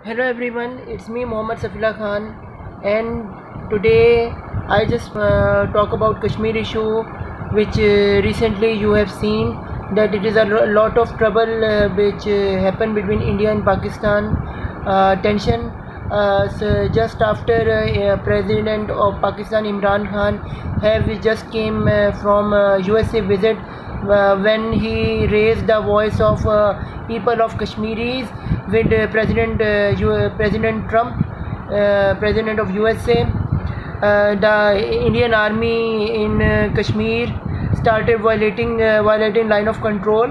Hello everyone, it's me Mohammad Safila Khan, and today I just talk about Kashmir issue, which recently you have seen that it is a lot of trouble which happened between India and Pakistan. Tension. So just after President of Pakistan Imran Khan have just came from USA visit when he raised the voice of people of Kashmiris with President Trump, President of USA. The Indian Army in Kashmir started violating line of control,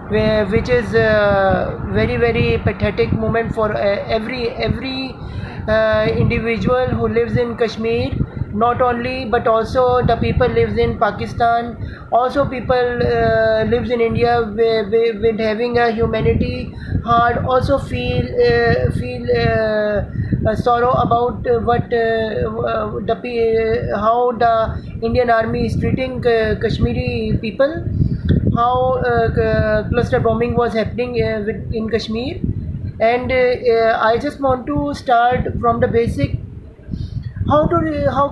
which is very pathetic moment for every individual who lives in Kashmir. Not only but also the people lives in Pakistan. Also people lives in India with having a humanity heart. Also feel sorrow about how the Indian Army is treating Kashmiri people, how cluster bombing was happening in Kashmir. And I just want to start from the basic. How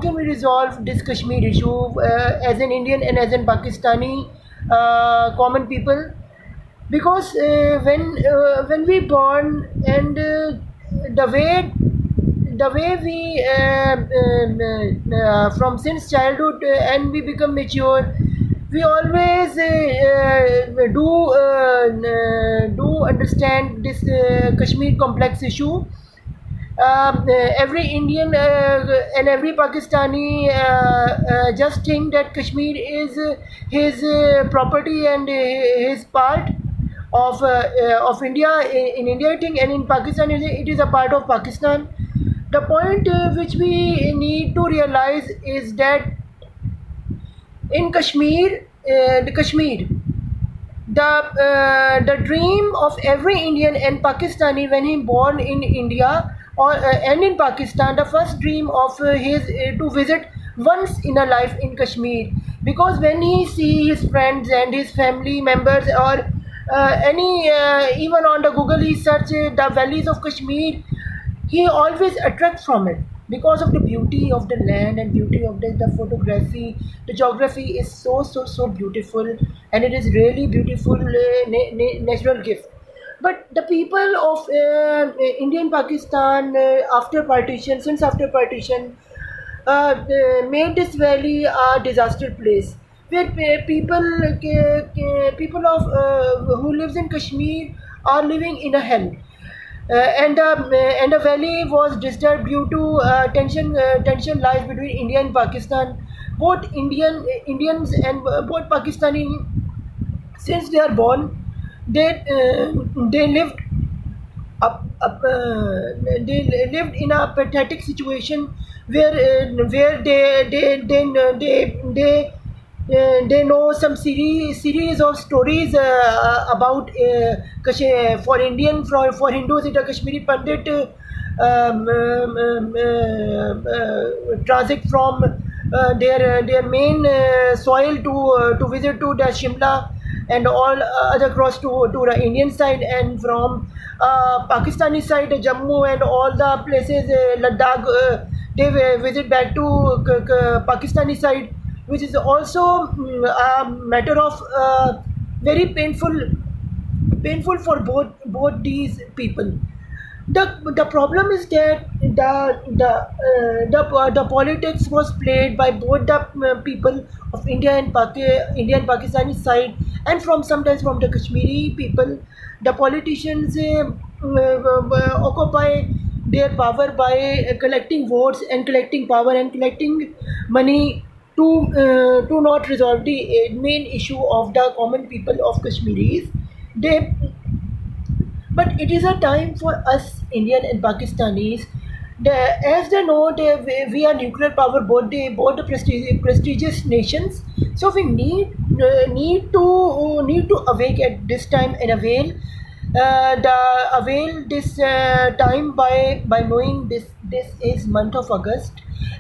can we resolve this Kashmir issue as an Indian and as an Pakistani common people? Because when we born and the way we from since childhood and we become mature, we always do understand this Kashmir complex issue. Every Indian and every Pakistani just think that Kashmir is his property and his part of India. In India, I think, and in Pakistan, it is a part of Pakistan. The point which we need to realize is that in Kashmir, the dream of every Indian and Pakistani when he born in India or and in Pakistan, the first dream of his to visit once in a life in Kashmir, because when he see his friends and his family members or any even on the Google he search the valleys of Kashmir, he always attracts from it because of the beauty of the land and beauty of the photography. The geography is so beautiful, and it is really beautiful natural gift. But the people of Indian Pakistan after partition, since after partition, made this valley a disaster place where people of who lives in Kashmir are living in a hell. And the valley was disturbed due to tension lies between India and Pakistan. Both Indians and both Pakistani, since they are born, they lived they lived in a pathetic situation where they know some series of stories about for Indian for Hindus. It a Kashmiri Pandit transit from their main soil to visit to the Shimla and all other cross to the Indian side, and from Pakistani side Jammu and all the places Ladakh, they visit back to Pakistani side, which is also a matter of very painful for both these people. The problem is that the politics was played by both the people of India and Pakistani side, and from sometimes from the Kashmiri people. The politicians occupy their power by collecting votes and collecting power and collecting money to not resolve the main issue of the common people of Kashmiris. They But it is a time for us Indian and Pakistanis. As they know, we are nuclear power, both the prestigious nations. So we need to awake at this time and avail this time by knowing this is month of August,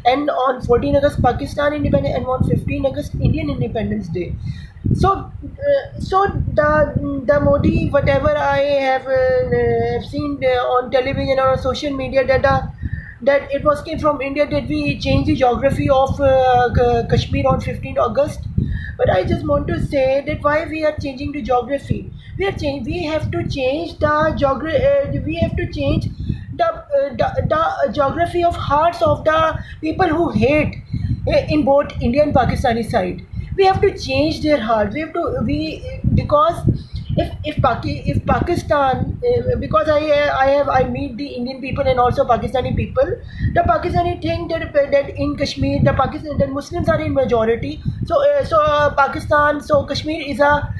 and on 14 August Pakistan independence, and on 15 August Indian Independence Day. So the Modi, whatever I have seen on television or on social media, that it was came from India, that we change the geography of Kashmir on 15th August. But I just want to say that why we are changing the geography. We have to change the geography. We have to change the geography of hearts of the people who hate in both Indian and Pakistani side. We have to change their hearts. We have to we because if Pakistan because I meet the Indian people and also Pakistani people. The Pakistani think that in Kashmir the Muslims are in majority. Pakistan, so Kashmir is a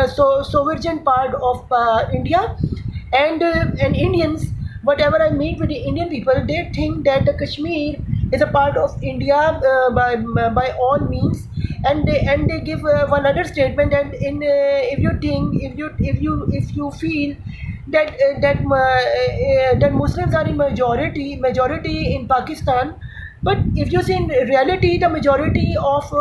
sovereign part of India, and Indians, whatever I meet with the Indian people, they think that the Kashmir is a part of India by all means, and they give one other statement that if you think if you feel that Muslims are in majority in Pakistan, but if you see in reality the majority of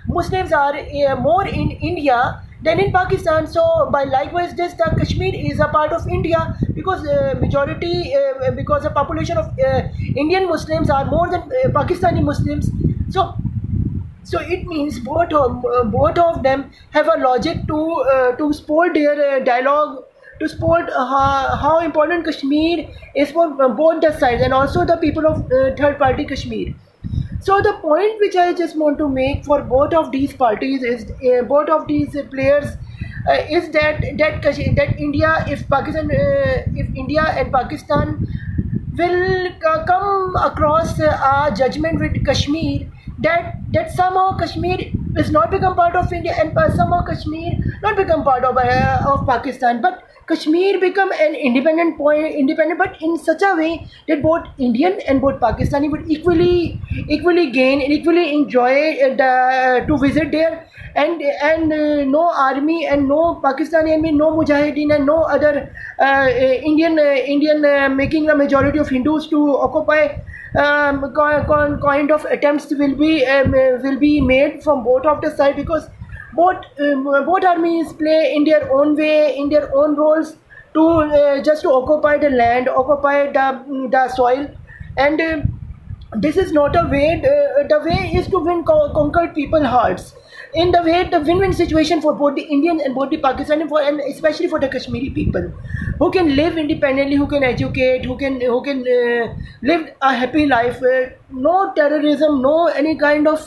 Muslims are more in India than in Pakistan. So by likewise this the Kashmir is a part of India because majority because the population of Indian Muslims are more than Pakistani Muslims. So it means both of them have a logic to support their dialogue, to support how important Kashmir is for both the sides and also the people of third party Kashmir. So the point which I just want to make for both of these parties is both of these players is that India, if India and Pakistan will come across a judgment with Kashmir, that somehow Kashmir is not become part of India and somehow Kashmir not become part of Pakistan, but Kashmir become an independent, but in such a way that both Indian and both Pakistani would equally gain and equally enjoy to visit there, and no army and no Pakistani army, no Mujahideen and no other Indian making a majority of Hindus to occupy kind of attempts will be made from both of the side, because both armies play in their own way, in their own roles to just to occupy the land, occupy the soil, and this is not a way. The way is to conquer people's hearts. In the way, the win-win situation for both the Indian and both the Pakistani, and especially for the Kashmiri people, who can live independently, who can educate, who can live a happy life. No terrorism, no any kind of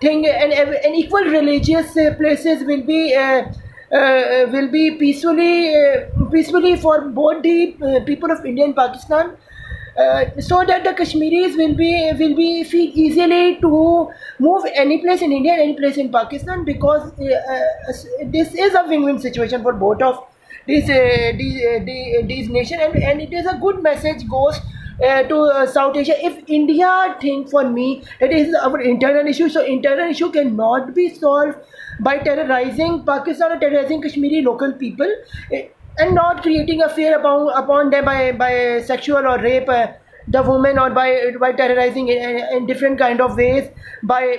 thing, and equal religious places will be peacefully for both the people of India and Pakistan, so that the Kashmiris will be feel easily to move any place in India and any place in Pakistan, because this is a win-win situation for both of these nation, and it is a good message goes to South Asia. If India think, for me, that is our internal issue, so internal issue cannot be solved by terrorizing Pakistan or terrorizing Kashmiri local people, and not creating a fear upon them by sexual or rape the women, or by terrorizing in different kind of ways, by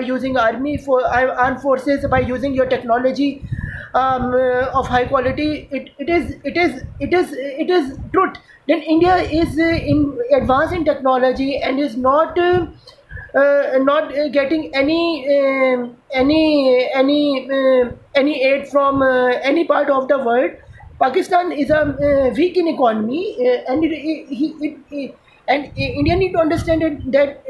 using armed forces, by using your technology of high quality. It is truth. Then India is in advanced in technology and is not getting any aid from any part of the world. Pakistan is a weak in economy, and India need to understand that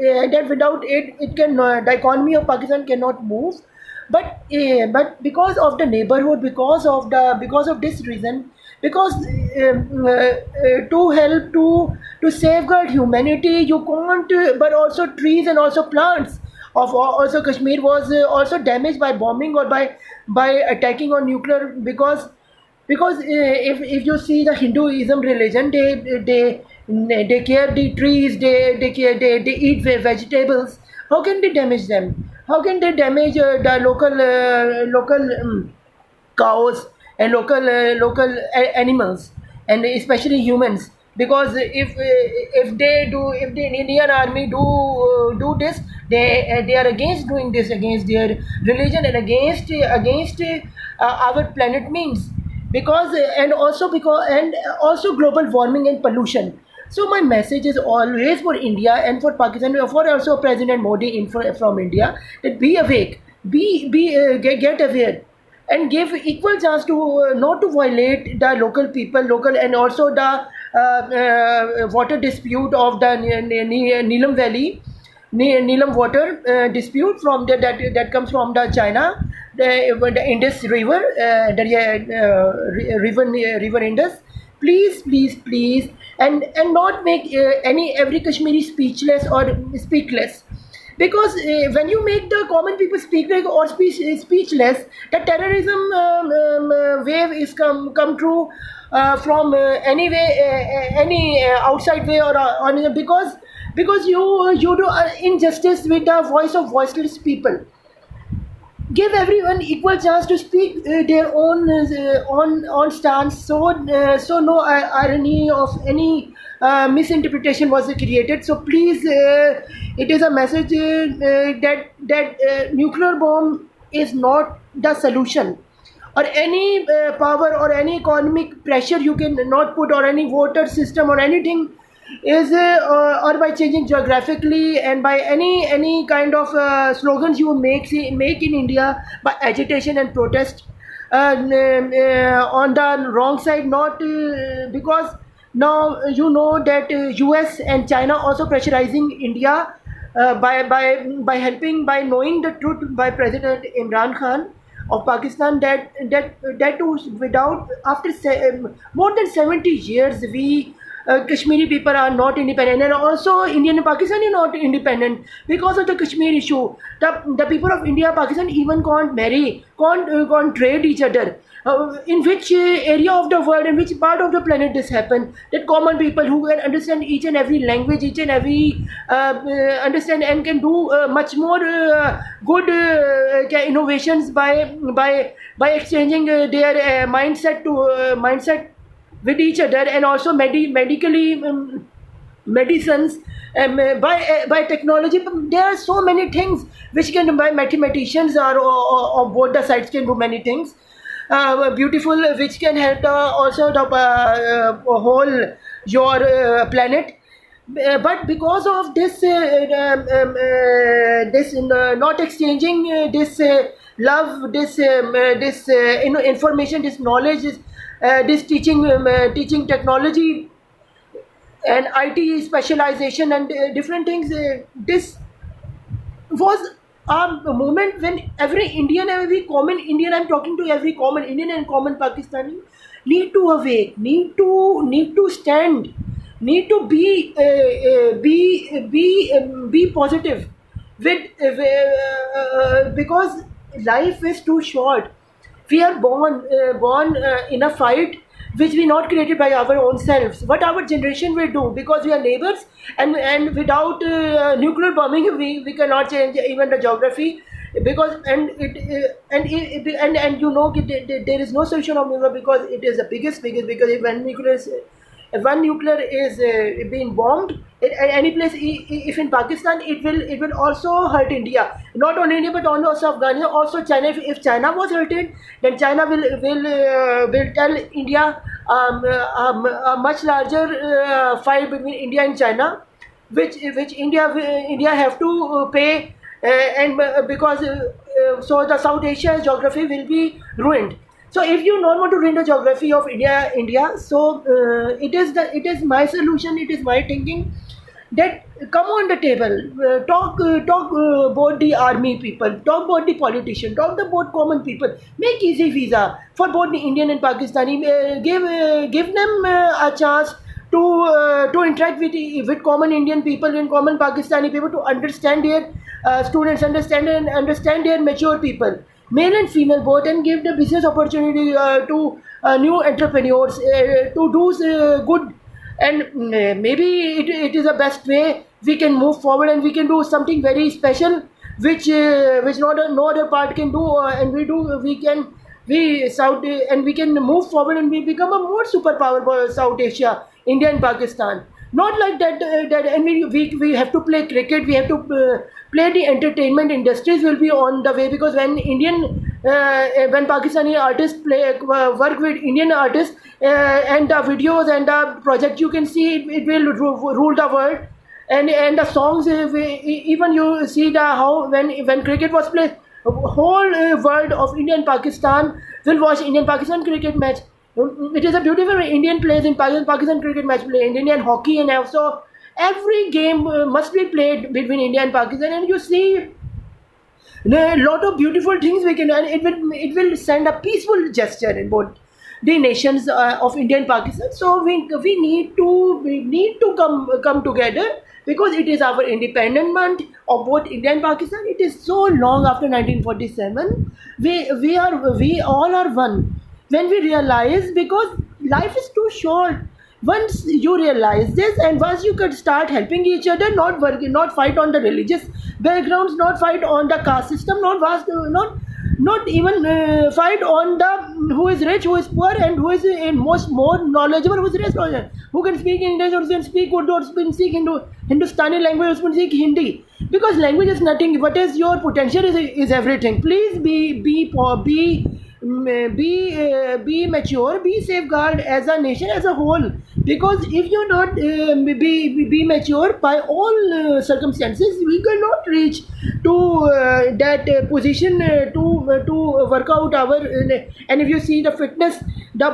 without aid, the economy of Pakistan cannot move. But because of the neighborhood, because of this reason, because to help to safeguard humanity, you can't. But also trees and also plants of also Kashmir was also damaged by bombing or by attacking on nuclear, because if you see the Hinduism religion, they care the trees, they eat vegetables. How can they damage them? How can they damage the local cows and local animals, and especially humans? because if the Indian army do this, they are against doing this against their religion and against our planet means, because and also global warming and pollution. So my message is always for India and for Pakistan, for also President Modi from India, that be awake, get aware, and give equal chance to not to violate the local people, local, and also the water dispute of the Neelam Valley, Neelam water dispute from that comes from the China, the Indus River, river Indus. Please, and not make any every Kashmiri speechless or speakless, because when you make the common people speak like or speechless, the terrorism wave is come true from any way, any outside way, or because you do injustice with the voice of voiceless people. Give everyone equal chance to speak their own on stance, so no irony of any misinterpretation was created. So please, it is a message that nuclear bomb is not the solution, or any power or any economic pressure you can not put, or any voter system or anything is or by changing geographically, and by any kind of slogans you make in India by agitation and protest on the wrong side, not because now you know that US and China also pressurizing India by helping, by knowing the truth by President Imran Khan of Pakistan, that too without after more than 70 years we Kashmiri people are not independent, and also Indian and Pakistan are not independent because of the Kashmir issue. The people of India, Pakistan even can't marry, can't trade each other. In which area of the world, in which part of the planet this happened? That common people who can understand each and every language, each and every understand and can do much more good innovations by exchanging their mindset to mindset with each other, and also medically medicines, by technology. There are so many things which can by mathematicians or both the sides can do many things beautiful, which can help also the whole your planet. But because of this not exchanging this love, this information, this knowledge, this teaching technology and IT specialization and different things, this was a moment when every Indian, every common Indian, I'm talking to every common Indian and common Pakistani, need to awake, need to stand, need to be positive with because life is too short. We are born in a fight which we not created by our own selves. What our generation will do, because we are neighbors, and without nuclear bombing we cannot change even the geography, because and you know there is no solution of nuclear, because it is the biggest, because if one nuclear is being bombed at any place, if in Pakistan, it will also hurt India, not only India but also Afghanistan, also China. If China was hurted, then China will tell India a much larger fight between India and China, which India have to pay, and because so the South Asia geography will be ruined. So if you don't want to ruin the geography of India, so it is my solution, it is my thinking, that come on the table, talk about the army people, talk about the politician, talk about common people, make easy visa for both the Indian and Pakistani, give them a chance to interact with common Indian people and common Pakistani people, to understand their students, understand their mature people, male and female both, and give the business opportunity to new entrepreneurs to do good. And maybe it is the best way we can move forward, and we can do something very special, which no other part can do, and we can move forward, and we become a more superpower for South Asia India and Pakistan. Not like that. And we have to play cricket. We have to play the entertainment industries will be on the way, because when when Pakistani artists work with Indian artists and the videos and the project, you can see it will rule the world. And the songs, even you see the how when cricket was played, whole world of India and Pakistan will watch Indian Pakistan cricket match. It is a beautiful Indian plays in Pakistan cricket match play, Indian hockey, and also every game must be played between India and Pakistan, and you see a lot of beautiful things we can, and it will send a peaceful gesture in both the nations of India and Pakistan. So we need to come together, because it is our independent month of both India and Pakistan. It is so long after 1947. We all are one. When we realize, because life is too short, once you realize this, and once you could start helping each other, not fight on the religious backgrounds, not fight on the caste system, not even fight on the who is rich, who is poor, and who is more knowledgeable, who is less, who can speak English, or can speak Urdu, or can speak Hindustani language, or can speak Hindi. Because language is nothing. What is your potential is everything. Please be mature, be safeguard as a nation as a whole. Because if you not be mature by all circumstances, we cannot reach to that position to work out our. And if you see the fitness, the